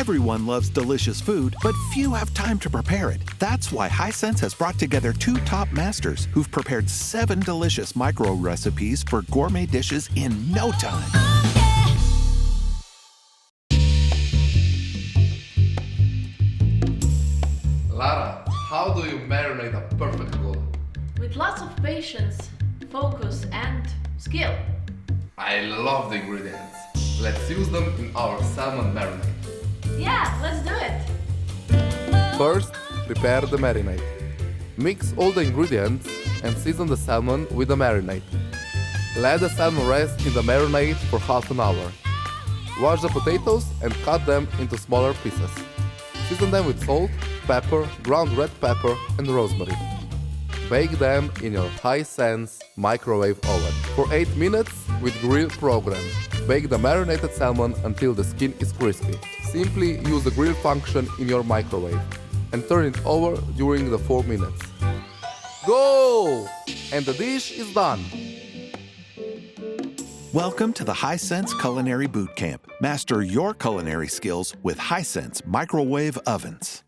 Everyone loves delicious food, but few have time to prepare it. That's why HISENSE has brought together two top masters who've prepared 7 delicious micro-recipes for gourmet dishes in no time. Lara, how do you marinate a perfect goal? With lots of patience, focus and skill. I love the ingredients. Let's use them in our salmon marinade. Yeah, let's do it! First, prepare the marinade. Mix all the ingredients and season the salmon with the marinade. Let the salmon rest in the marinade for half an hour. Wash the potatoes and cut them into smaller pieces. Season them with salt, pepper, ground red pepper and rosemary. Bake them in your HISENSE microwave oven for 8 minutes with grill program. Bake the marinated salmon until the skin is crispy. Simply use the grill function in your microwave and turn it over during the 4 minutes. Go! And the dish is done. Welcome to the HISENSE Culinary Bootcamp. Master your culinary skills with HISENSE microwave ovens.